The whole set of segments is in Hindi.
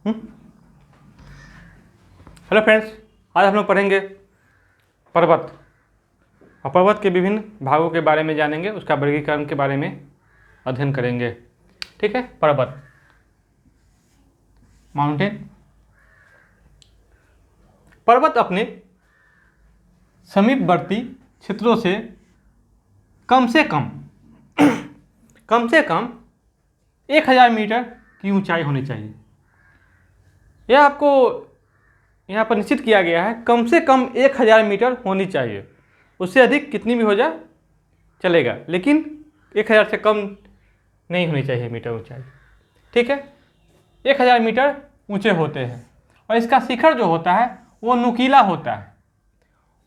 हेलो फ्रेंड्स, आज हम लोग पढ़ेंगे पर्वत और पर्वत के विभिन्न भागों के बारे में जानेंगे, उसका वर्गीकरण के बारे में अध्ययन करेंगे। ठीक है। पर्वत, माउंटेन। पर्वत अपने समीपवर्ती क्षेत्रों से कम से कम 1000 मीटर की ऊंचाई होनी चाहिए। यह आपको यहाँ पर निश्चित किया गया है, कम से कम 1000 मीटर होनी चाहिए। उससे अधिक कितनी भी हो जाए चलेगा, लेकिन 1000 से कम नहीं होनी चाहिए मीटर ऊंचाई। ठीक है। 1000 मीटर ऊंचे होते हैं और इसका शिखर जो होता है वो नुकीला होता है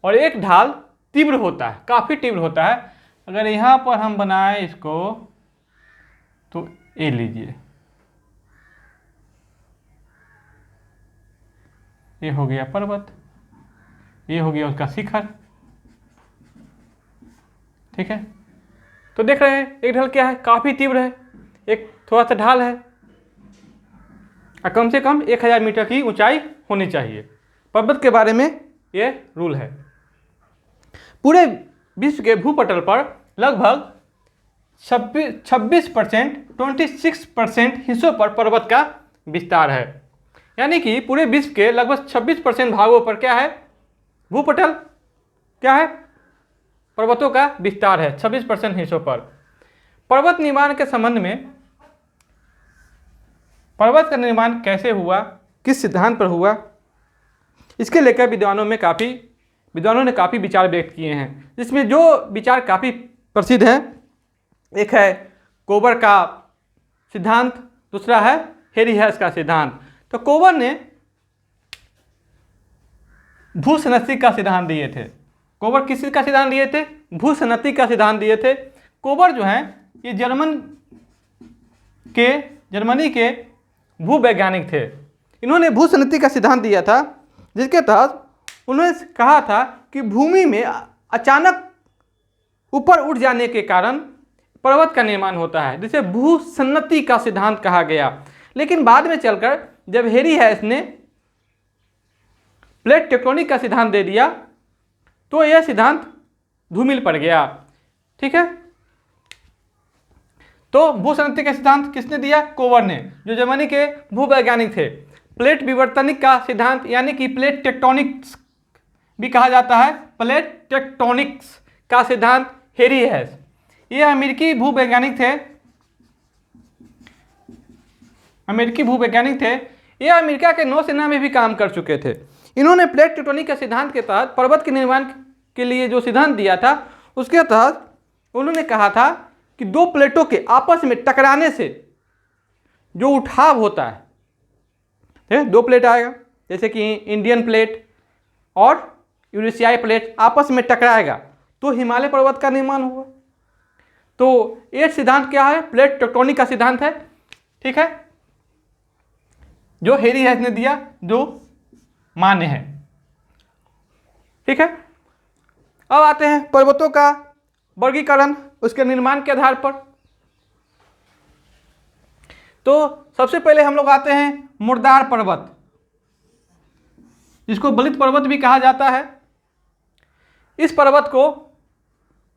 और एक ढाल तीव्र होता है, काफ़ी तीव्र होता है। अगर यहाँ पर हम बनाएं इसको तो ये लीजिए, ये हो गया पर्वत, ये हो गया उसका शिखर। ठीक है। तो देख रहे हैं एक ढाल क्या है, काफ़ी तीव्र है, एक थोड़ा सा ढाल है और कम से कम 1000 मीटर की ऊंचाई होनी चाहिए। पर्वत के बारे में ये रूल है। पूरे विश्व के भूपटल पर लगभग 26% हिस्सों पर पर्वत का विस्तार है। यानी कि पूरे विश्व के लगभग 26% भागों पर क्या है, भूपटल क्या है, पर्वतों का विस्तार है 26% हिस्सों पर। पर्वत निर्माण के संबंध में, पर्वत का निर्माण कैसे हुआ, किस सिद्धांत पर हुआ, इसके लेकर विद्वानों ने काफ़ी विचार व्यक्त किए हैं। जिसमें जो विचार काफ़ी प्रसिद्ध हैं, एक है कोबर का सिद्धांत, दूसरा है हेरी हैस का सिद्धांत। तो कोबर ने भूसनती का सिद्धांत दिए थे। कोबर किस चीज का सिद्धांत दिए थे? भूसनती का सिद्धांत दिए थे। कोबर जो है ये जर्मनी के भूवैज्ञानिक थे। इन्होंने भूसनती का सिद्धांत दिया था, जिसके तहत उन्होंने कहा था कि भूमि में अचानक ऊपर उठ जाने के कारण पर्वत का निर्माण होता है, जिसे भूसन्नति का सिद्धांत कहा गया। लेकिन बाद में चलकर जब हेरी हैस ने प्लेट टेक्टोनिक का सिद्धांत दे दिया तो यह सिद्धांत धूमिल पड़ गया। ठीक है। तो भूसन्नति का सिद्धांत किसने दिया? कोबर ने, जो जर्मनी के भूवैज्ञानिक थे। प्लेट विवर्तनिक का सिद्धांत, यानी कि प्लेट टेक्टोनिक्स भी कहा जाता है, प्लेट टेक्टोनिक्स का सिद्धांत हेरी हैस। ये अमेरिकी भूवैज्ञानिक थे। ये अमेरिका के नौसेना में भी काम कर चुके थे। इन्होंने प्लेट टेक्टोनिक के सिद्धांत के तहत पर्वत के निर्माण के लिए जो सिद्धांत दिया था, उसके तहत उन्होंने कहा था कि दो प्लेटों के आपस में टकराने से जो उठाव होता है, दो प्लेट आएगा, जैसे कि इंडियन प्लेट और यूरेशियाई प्लेट आपस में टकराएगा तो हिमालय पर्वत का निर्माण हुआ। तो ये सिद्धांत क्या है? प्लेट टेक्टोनिक का सिद्धांत है। ठीक है, जो हेरी हैस ने दिया, जो मान्य है। ठीक है। अब आते हैं पर्वतों का वर्गीकरण उसके निर्माण के आधार पर। तो सबसे पहले हम लोग आते हैं मुर्दार पर्वत, जिसको बलित पर्वत भी कहा जाता है। इस पर्वत को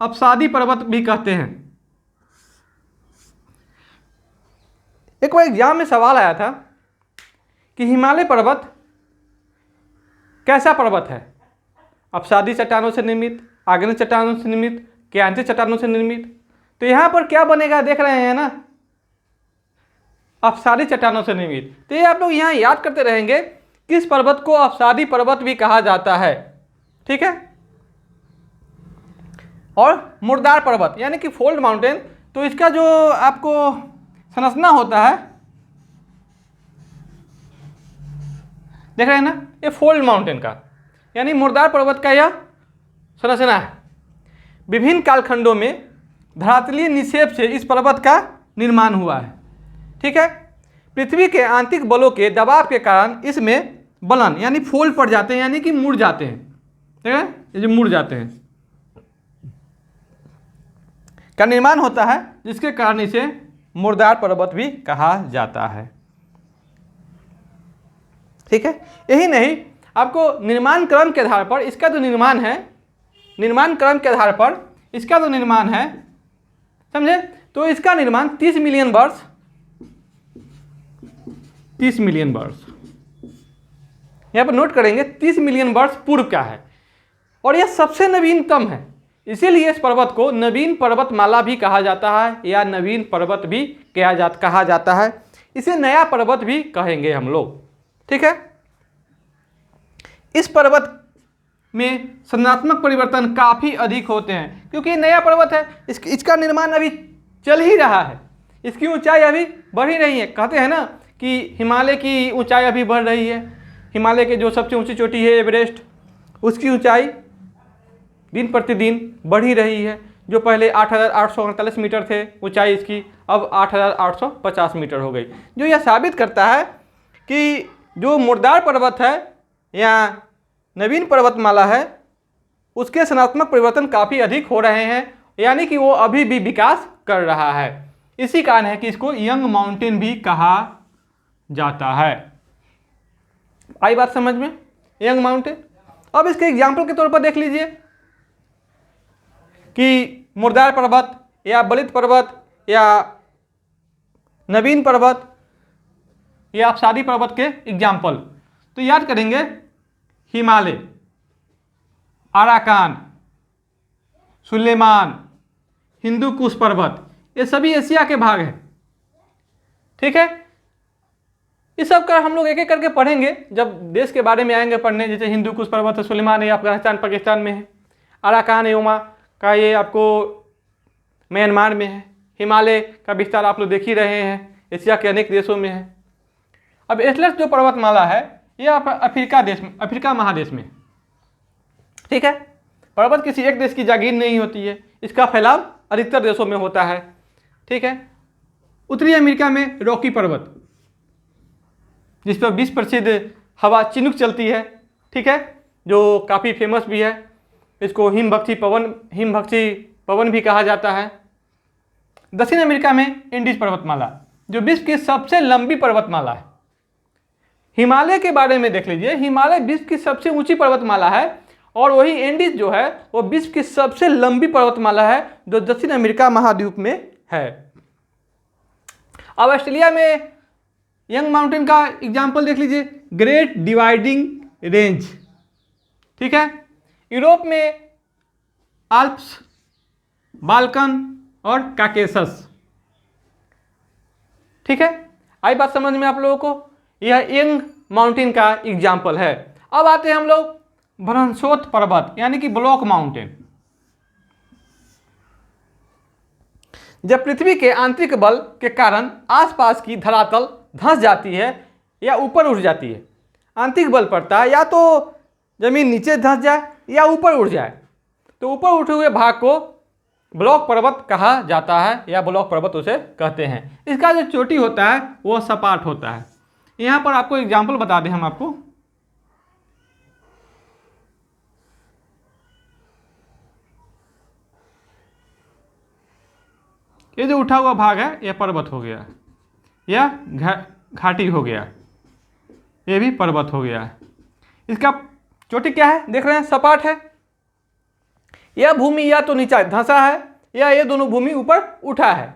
अपसादी पर्वत भी कहते हैं। एक बार एग्जाम में सवाल आया था कि हिमालय पर्वत कैसा पर्वत है? अपसादी चट्टानों से निर्मित, आग्नेय चट्टानों से निर्मित, क्रांतीय चट्टानों से निर्मित। तो यहां पर क्या बनेगा, देख रहे हैं ना, अपसादी चट्टानों से निर्मित। तो ये आप लोग यहां याद करते रहेंगे कि इस पर्वत को अपसादी पर्वत भी कहा जाता है। ठीक है। और मुर्दार पर्वत यानी कि फोल्ड माउंटेन, तो इसका जो आपको संरचना होता है, देख रहे हैं ना, ये फोल्ड माउंटेन का यानी मुर्दार पर्वत का यह संरचना है। विभिन्न कालखंडों में धरातलीय निक्षेप से इस पर्वत का निर्माण हुआ है। ठीक है। पृथ्वी के आंतरिक बलों के दबाव के कारण इसमें बलन यानी फोल्ड पड़ जाते हैं, यानी कि मुड़ जाते हैं। ठीक है, ये जो मुड़ जाते हैं का निर्माण होता है, जिसके कारण इसे मुर्दार पर्वत भी कहा जाता है। ठीक है, यही नहीं, आपको निर्माण क्रम के आधार पर इसका जो निर्माण है, निर्माण क्रम के आधार पर इसका जो निर्माण है, समझे, तो इसका निर्माण 30 मिलियन वर्ष, 30 मिलियन वर्ष यहाँ पर नोट करेंगे, 30 मिलियन वर्ष पूर्व का है और यह सबसे नवीनतम है। इसीलिए इस पर्वत को नवीन पर्वतमाला भी कहा जाता है या नवीन पर्वत भी कहा जाता है। इसे नया पर्वत भी कहेंगे हम लोग, ठीक है। इस पर्वत में संरचनात्मक परिवर्तन काफ़ी अधिक होते हैं क्योंकि ये नया पर्वत है, इसका निर्माण अभी चल ही रहा है, इसकी ऊंचाई अभी बढ़ ही रही है। कहते हैं ना कि हिमालय की ऊंचाई अभी बढ़ रही है, हिमालय के जो सबसे ऊंची चोटी है एवरेस्ट, उसकी ऊंचाई दिन प्रतिदिन बढ़ ही रही है। जो पहले 8,848 मीटर थे ऊंचाई इसकी, अब 8,850 मीटर हो गई, जो यह साबित करता है कि जो मुर्दार पर्वत है या नवीन पर्वतमाला है उसके संरचनात्मक परिवर्तन काफ़ी अधिक हो रहे हैं, यानी कि वो अभी भी विकास कर रहा है। इसी कारण है कि इसको यंग माउंटेन भी कहा जाता है। आई बात समझ में, यंग माउंटेन। अब इसके एग्जाम्पल के तौर पर देख लीजिए कि मुर्दार पर्वत या बलित पर्वत या नवीन पर्वत या अप्सारी पर्वत के एग्जाम्पल तो याद करेंगे, हिमालय, अराकान, सुलेमान, हिंदू कुश पर्वत, ये सभी एशिया के भाग हैं, ठीक है। इस सब का हम लोग एक एक करके पढ़ेंगे जब देश के बारे में आएंगे पढ़ने। जैसे हिंदू कुश पर्वत है, सुलेमान है, अफगानिस्तान पाकिस्तान में है, अराकान एवमा का ये आपको म्यांमार में है, हिमालय का विस्तार आप लोग देख ही रहे हैं, एशिया के अनेक देशों में है। अब एटलस जो पर्वतमाला है ये अफ्रीका महादेश में, ठीक है। पर्वत किसी एक देश की जागीर नहीं होती है, इसका फैलाव अधिकतर देशों में होता है, ठीक है। उत्तरी अमेरिका में रॉकी पर्वत, जिस पर विश्व प्रसिद्ध हवा चिनूक चलती है, ठीक है, जो काफ़ी फेमस भी है। इसको हिमभक्षी पवन भी कहा जाता है। दक्षिण अमेरिका में इंडीज पर्वतमाला, जो विश्व की सबसे लंबी पर्वतमाला है। हिमालय के बारे में देख लीजिए, हिमालय विश्व की सबसे ऊंची पर्वतमाला है और वही एंडीज जो है वो विश्व की सबसे लंबी पर्वतमाला है जो दक्षिण अमेरिका महाद्वीप में है। अब ऑस्ट्रेलिया में यंग माउंटेन का एग्जाम्पल देख लीजिए, ग्रेट डिवाइडिंग रेंज, ठीक है। यूरोप में आल्प्स, बाल्कन और काकेसस, ठीक है। आई बात समझ में आप लोगों को, यह यंग माउंटेन का एग्जाम्पल है। अब आते हैं हम लोग भ्रंशोत पर्वत यानी कि ब्लॉक माउंटेन। जब पृथ्वी के आंतरिक बल के कारण आसपास की धरातल धंस जाती है या ऊपर उठ जाती है, आंतरिक बल पड़ता है, या तो जमीन नीचे धंस जाए या ऊपर उठ जाए, तो ऊपर उठे हुए भाग को ब्लॉक पर्वत कहा जाता है या ब्लॉक पर्वत उसे कहते हैं। इसका जो चोटी होता है वो सपाट होता है। यहाँ पर आपको एग्जाम्पल बता दें हम आपको, ये जो उठा हुआ भाग है यह पर्वत हो गया, यह घाटी हो गया, ये भी पर्वत हो गया। इसका चोटी क्या है, देख रहे हैं, सपाट है। यह भूमि या तो नीचे धंसा है या ये दोनों भूमि ऊपर उठा है,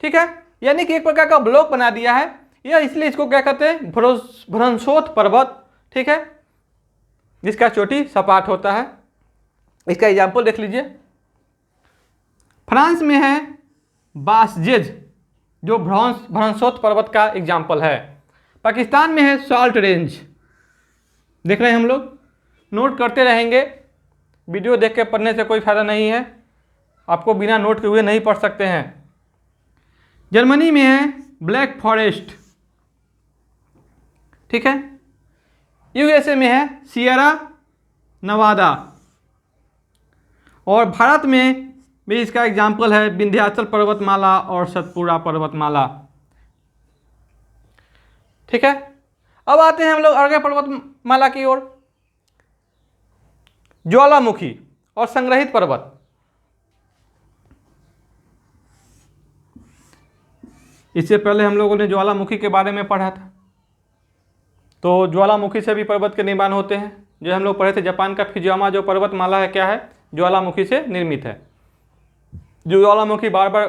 ठीक है, यानी कि एक प्रकार का ब्लॉक बना दिया है यह, इसलिए इसको क्या कहते हैं, भ्रंशोत पर्वत, ठीक है, जिसका चोटी सपाट होता है। इसका एग्जाम्पल देख लीजिए, फ्रांस में है बासजेज जो भ्रंशोत पर्वत का एग्जाम्पल है। पाकिस्तान में है सॉल्ट रेंज, देख रहे हैं हम लोग, नोट करते रहेंगे, वीडियो देख के पढ़ने से कोई फायदा नहीं है, आपको बिना नोट के हुए नहीं पढ़ सकते हैं। जर्मनी में है ब्लैक फॉरेस्ट, ठीक है। यूएसए में है सियरा नवादा, और भारत में भी इसका एग्जाम्पल है विंध्याचल पर्वतमाला और सतपुड़ा पर्वतमाला, ठीक है। अब आते हैं हम लोग अर्घ्य पर्वतमाला की ओर, ज्वालामुखी और संग्रहित पर्वत। इससे पहले हम लोगों ने ज्वालामुखी के बारे में पढ़ा था, तो ज्वालामुखी से भी पर्वत के निर्माण होते हैं। जो हम लोग पढ़े थे, जापान का फुजियामा जो पर्वतमाला है क्या है, ज्वालामुखी से निर्मित है। जो ज्वालामुखी बार बार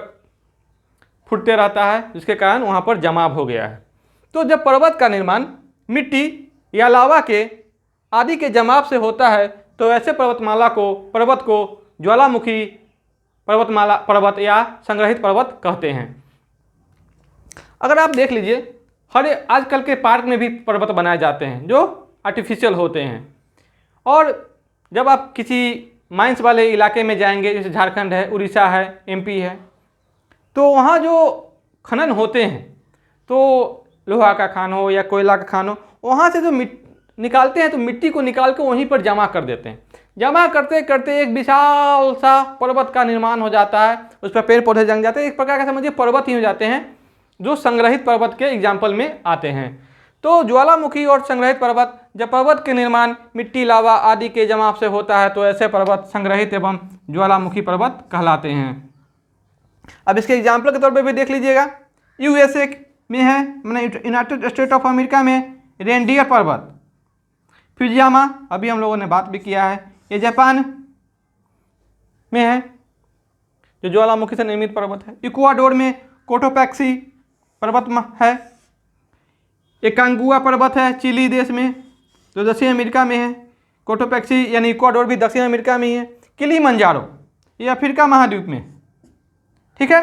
फूटते रहता है, जिसके कारण वहाँ पर जमाव हो गया है। तो जब पर्वत का निर्माण मिट्टी या लावा के आदि के जमाव से होता है तो ऐसे पर्वत को ज्वालामुखी पर्वत या संग्रहित पर्वत कहते हैं। अगर आप देख लीजिए, हर आजकल के पार्क में भी पर्वत बनाए जाते हैं जो आर्टिफिशियल होते हैं। और जब आप किसी माइंस वाले इलाके में जाएंगे, जैसे झारखंड है, उड़ीसा है, एमपी है, तो वहाँ जो खनन होते हैं, तो लोहा का खान हो या कोयला का खान हो, वहाँ से जो निकालते हैं तो मिट्टी को निकाल के वहीं पर जमा कर देते हैं। जमा करते करते एक विशाल सा पर्वत का निर्माण हो जाता है, उस पर पेड़ पौधे जम जाते हैं, एक प्रकार का समझिए पर्वत ही हो जाते हैं, जो संग्रहित पर्वत के एग्जाम्पल में आते हैं। तो ज्वालामुखी और संग्रहित पर्वत, जब पर्वत के निर्माण मिट्टी, लावा आदि के जमाव से होता है तो ऐसे पर्वत संग्रहित एवं ज्वालामुखी पर्वत कहलाते हैं। अब इसके एग्जाम्पल के तौर पर भी देख लीजिएगा, यूएसए में है, मैंने यूनाइटेड स्टेट ऑफ अमेरिका में रेनडियर पर्वत, फुजियामा अभी हम लोगों ने बात भी किया है, ये जापान में है जो ज्वालामुखी से निर्मित पर्वत है। इक्वाडोर में कोटोपैक्सी पर्वत है। एकांगुआ पर्वत है चिली देश में, जो दक्षिण अमेरिका में है। कोटोपैक्सी यानी इक्वाडोर भी दक्षिण अमेरिका में ही है। किलिमंजारो ये अफ्रीका महाद्वीप में, ठीक है।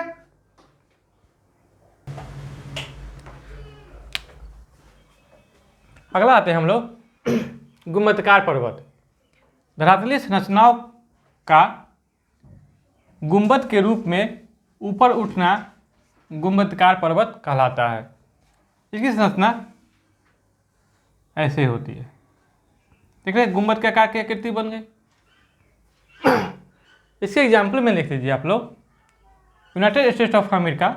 अगला आते हैं हम लोग गुंबदकार पर्वत। धरातलीय संरचनाओं का गुंबद के रूप में ऊपर उठना गुंबदकार पर्वत कहलाता है। इसकी संरचना ऐसे होती है, देख रहे हैं, गुंबद के आकार की आकृति बन गई। इसके एग्जाम्पल में लिख लीजिए आप लोग, यूनाइटेड स्टेट्स ऑफ अमेरिका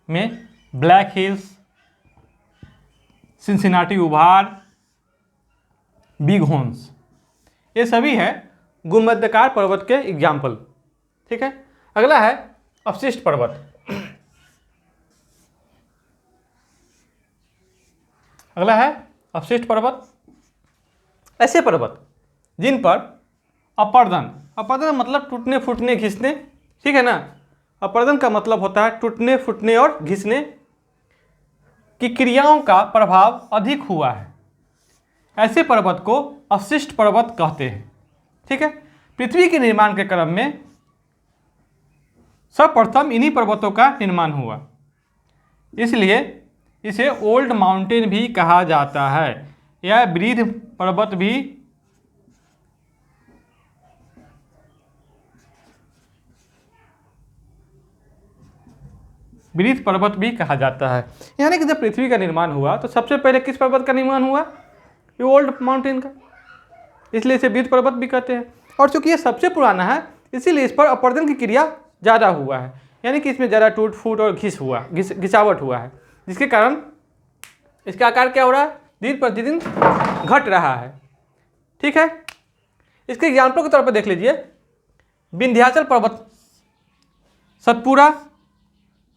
में ब्लैक हिल्स, सिंसिनाटी उभार, बिग हॉर्न्स, ये सभी है गुंबदकार पर्वत के एग्जाम्पल, ठीक है। अगला है अवशिष्ट पर्वत। अगला है अवशिष्ट पर्वत, ऐसे पर्वत जिन पर अपर्दन मतलब टूटने फूटने घिसने, ठीक है ना। अपर्दन का मतलब होता है टूटने फूटने और घिसने की क्रियाओं का प्रभाव अधिक हुआ है, ऐसे पर्वत को अवशिष्ट पर्वत कहते हैं, ठीक है। पृथ्वी के निर्माण के क्रम में सर्वप्रथम इन्हीं पर्वतों का निर्माण हुआ, इसलिए इसे ओल्ड माउंटेन भी कहा जाता है। यह वृद्ध पर्वत भी कहा जाता है। यानी कि जब पृथ्वी का निर्माण हुआ तो सबसे पहले किस पर्वत का निर्माण हुआ, ये ओल्ड माउंटेन का, इसलिए इसे वृद्ध पर्वत भी कहते हैं। और चूंकि ये सबसे पुराना है इसीलिए इस पर अपर्दन की क्रिया ज़्यादा हुआ है, यानी कि इसमें ज़्यादा टूट फूट और घिसावट हुआ है, जिसके कारण इसका आकार क्या हो रहा है, दिन प्रतिदिन घट रहा है, ठीक है। इसके एग्जाम्पल के तौर पर देख लीजिए, विंध्याचल पर्वत, सतपुरा,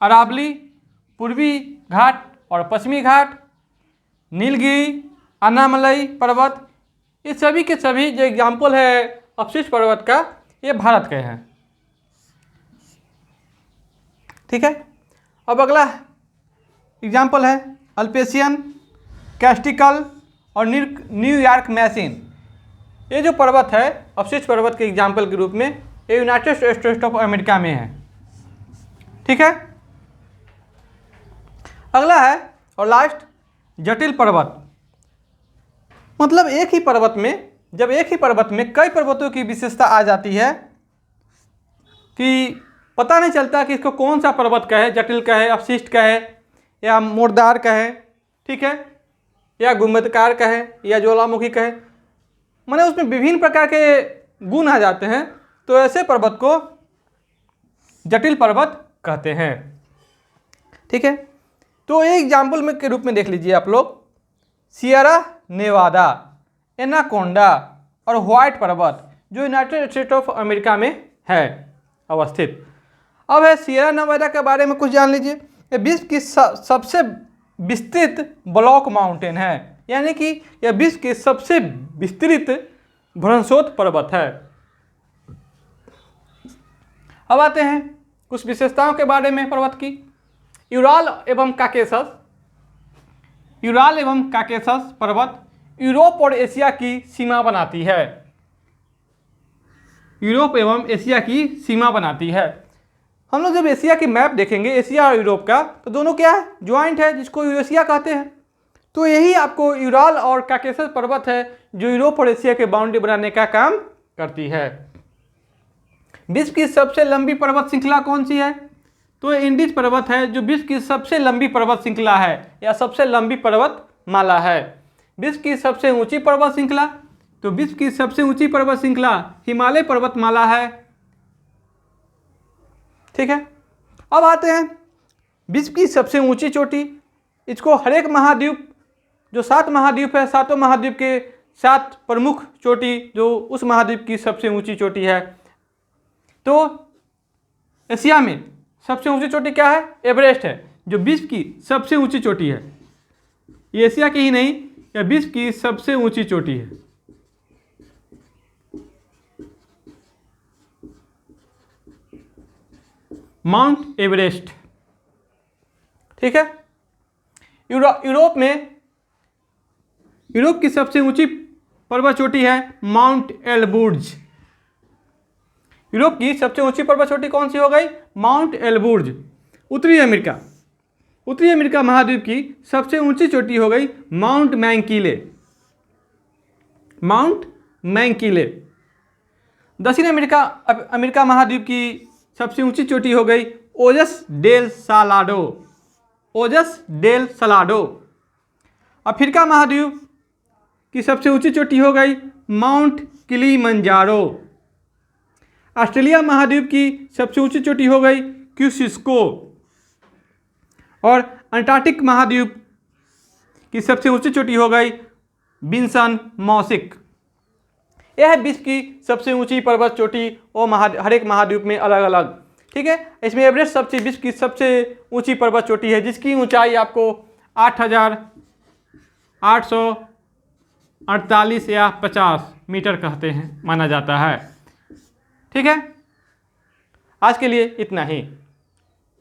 अरावली, पूर्वी घाट और पश्चिमी घाट, नीलगिरी, अन्नामलई पर्वत, ये सभी के सभी जो एग्जाम्पल है अवशिष्ट पर्वत का, ये भारत के हैं, ठीक है। अब अगला एग्जाम्पल है अल्पेशियन, कैस्टिकल और न्यूयॉर्क मैसिन। ये जो पर्वत है अवशिष्ट पर्वत के एग्जाम्पल के रूप में, ये यूनाइटेड स्टेट्स ऑफ अमेरिका में है, ठीक है। अगला है और लास्ट जटिल पर्वत, मतलब एक ही पर्वत में कई पर्वतों की विशेषता आ जाती है कि पता नहीं चलता कि इसको कौन सा पर्वत कहे, जटिल कहे, अवशिष्ट कहे या मोरदार कहे, ठीक है, या गुंबदकार कहे या ज्वालामुखी कहे, माने उसमें विभिन्न प्रकार के गुण आ जाते हैं, तो ऐसे पर्वत को जटिल पर्वत कहते हैं, ठीक है। तो एक एग्जाम्पल में के रूप में देख लीजिए आप लोग, सियरा नेवादा, एनाकोंडा और व्हाइट पर्वत जो यूनाइटेड स्टेट्स ऑफ अमेरिका में है अवस्थित। अब है सियरा नेवादा के बारे में कुछ जान लीजिए। ये विश्व की सबसे विस्तृत ब्लॉक माउंटेन है, यानी कि यह विश्व के सबसे विस्तृत भ्रंशोत पर्वत है। अब आते हैं कुछ विशेषताओं के बारे में पर्वत की। यूराल एवं काकेशस पर्वत यूरोप और एशिया की सीमा बनाती है। यूरोप एवं एशिया की सीमा बनाती है। हम लोग जब एशिया की मैप देखेंगे, एशिया और यूरोप का, तो दोनों क्या है, ज्वाइंट है, जिसको यूरेशिया कहते हैं। तो यही आपको यूराल और काकेशस पर्वत है जो यूरोप और एशिया के बाउंड्री बनाने का काम करती है। विश्व की सबसे लंबी पर्वत श्रृंखला कौन सी है? तो इंडीज पर्वत है जो विश्व की सबसे लंबी पर्वत श्रृंखला है या सबसे लंबी पर्वत माला है। विश्व की सबसे ऊंची पर्वत श्रृंखला, तो विश्व की सबसे ऊंची पर्वत श्रृंखला हिमालय पर्वतमाला है। ठीक है। अब आते हैं विश्व की सबसे ऊंची चोटी। इसको हर एक महाद्वीप, जो 7 महाद्वीप है, 7 महाद्वीप के 7 प्रमुख चोटी जो उस महाद्वीप की सबसे ऊंची चोटी है। तो एशिया में सबसे ऊंची चोटी क्या है? एवरेस्ट है, जो विश्व की सबसे ऊंची चोटी है। ये एशिया की ही नहीं, यह विश्व की सबसे ऊंची चोटी है। Mount Everest. ठीक है। यूरोप की सबसे ऊंची पर्वत चोटी है माउंट एलबुर्ज। यूरोप की सबसे ऊंची पर्वत चोटी कौन सी हो गई? माउंट एलबुर्ज। उत्तरी अमेरिका महाद्वीप की सबसे ऊंची चोटी हो गई माउंट मैंकिले। दक्षिण अमेरिका महाद्वीप की सबसे ऊंची चोटी हो गई ओजस डेल सालाडो। अफ्रीका महाद्वीप की सबसे ऊंची चोटी हो गई माउंट किलिमंजारो। ऑस्ट्रेलिया महाद्वीप की सबसे ऊंची चोटी हो गई क्यूसिस्को। और अंटार्कटिक महाद्वीप की सबसे ऊंची चोटी हो गई विंसन मॉसिक। यह है विश्व की सबसे ऊंची पर्वत चोटी और हर एक महाद्वीप में अलग अलग। ठीक है। इसमें एवरेस्ट विश्व की सबसे ऊंची पर्वत चोटी है, जिसकी ऊंचाई आपको 8,848 या 50 मीटर कहते हैं, माना जाता है। ठीक है। आज के लिए इतना ही।